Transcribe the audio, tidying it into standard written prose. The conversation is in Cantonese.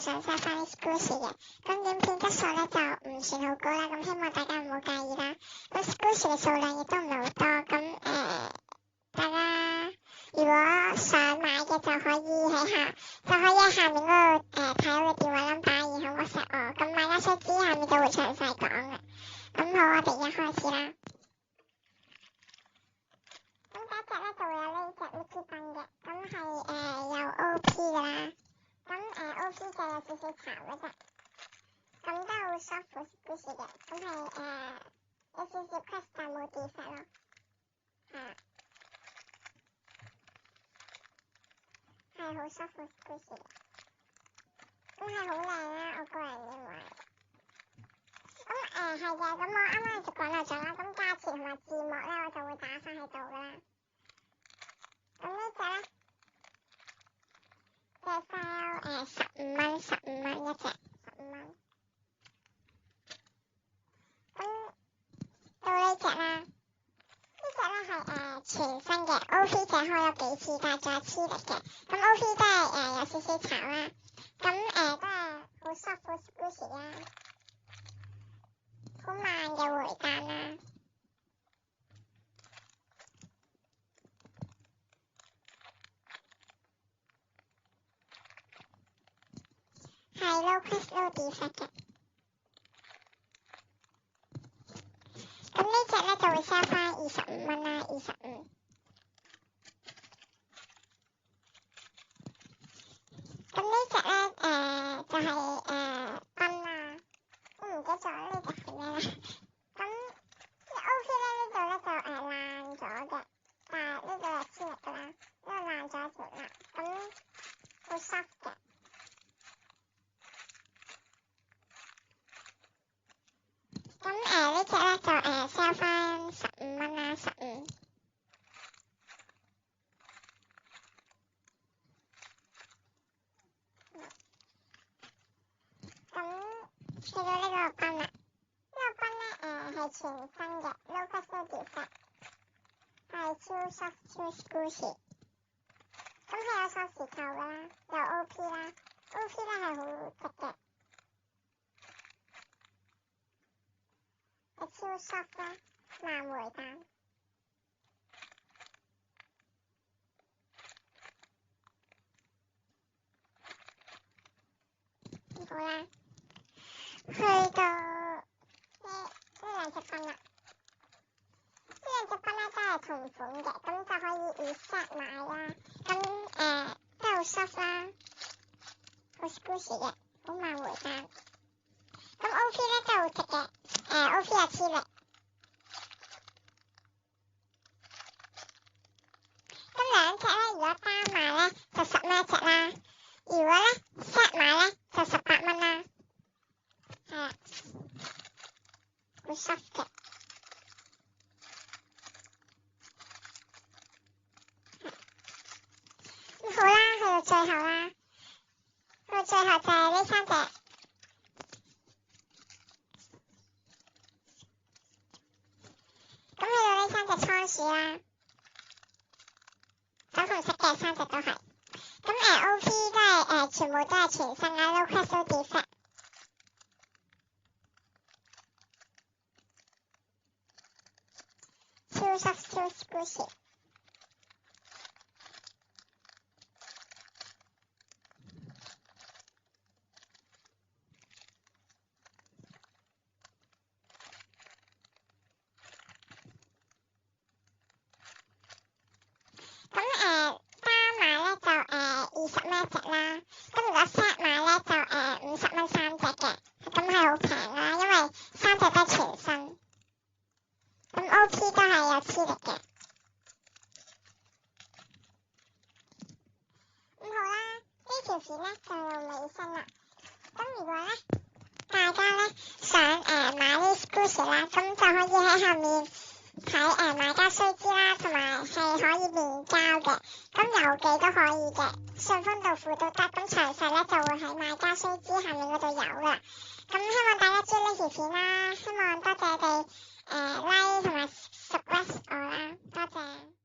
想 set 翻啲 Squishy 嘅，咁影片質素咧就唔算好高啦，咁希望大家唔好介意啦。咁 Squishy 嘅數量亦都唔係好多，咁大家如果想買嘅就可以喺下面嗰度睇我嘅電話 number， 然後 WhatsApp 我，咁買家須知下面就會詳細講嘅。咁好，我哋而家開始啦。咁第一隻咧就會有呢隻 Mickey 燈嘅，咁係有 OP 㗎啦。咁OP 就有少少巢嗰隻，咁都好 soft 好 squishy 嘅，咁係有少少 press 但冇 defect 咯，係好 soft 好 squishy 嘅，咁係好靚啦，我個人認為。咁係嘅，咁我啱啱就講漏咗啦，咁價錢同埋字幕咧我就會打翻喺度㗎啦。咁呢隻咧，隻 sale 15蚊一隻，15蚊。咁到呢隻啦，呢隻咧係全新嘅 OP 隻開咗幾次，但係仲有黐力嘅。咁 OP 都係有少少巢啦，咁都係好 soft 好 squishy 啦，好慢嘅回彈啦。係 low press low defect 嘅。咁呢隻咧就會 sell 翻25蚊啦，25。咁呢隻咧就係燈啦，我唔記得咗呢隻係咩啦。咁OP 咧呢度咧就爛咗嘅，但係呢個係黐力㗎啦，呢個爛咗一條啦，咁好 soft 嘅。咁呢隻咧就sell 翻15蚊啦，15。咁去到呢個賓啦，呢個賓咧係全新嘅 ，low press low defect，係超 soft 超 squishy。咁係有鎖匙扣㗎啦，有 OP 啦 ，OP 咧係好直嘅。超 soft 啦，慢回彈。好啦，去到呢兩隻賓啦，呢兩隻賓咧都係同款嘅，咁就可以2set買啦。咁都好 soft 啦，好 squishy 嘅，好慢回彈。咁 OP 咧都好直嘅。OP 有黐力，咁兩隻咧，如果單買咧就10蚊一隻啦，如果咧 set 買咧就18蚊啦，係啦，好 soft 嘅。咁好啦，去到最後啦，去到最後就係呢3隻。咁去到呢3隻倉鼠啦，粉紅色嘅3隻都係。咁OP 都係全部都係全新啦 ，low press low defect，超 soft 超 squishy。單買咧就20蚊一隻啦，咁如果 set 買咧就50蚊3隻嘅，咁係好平啦，因為3隻都係全新，咁 OP 都係有黐力嘅。咁好啦，呢條片咧就到尾聲啦。咁如果咧大家咧想買啲 Squishy 啦，咁就可以喺下面睇買家須知啦，同埋係可以面交嘅，咁郵寄都可以嘅，順豐到付都得，咁詳細咧就會喺買家須知下面嗰度有啦。咁希望大家中意呢條片啦，希望多謝你哋like同埋 subscribe 我啦，多謝。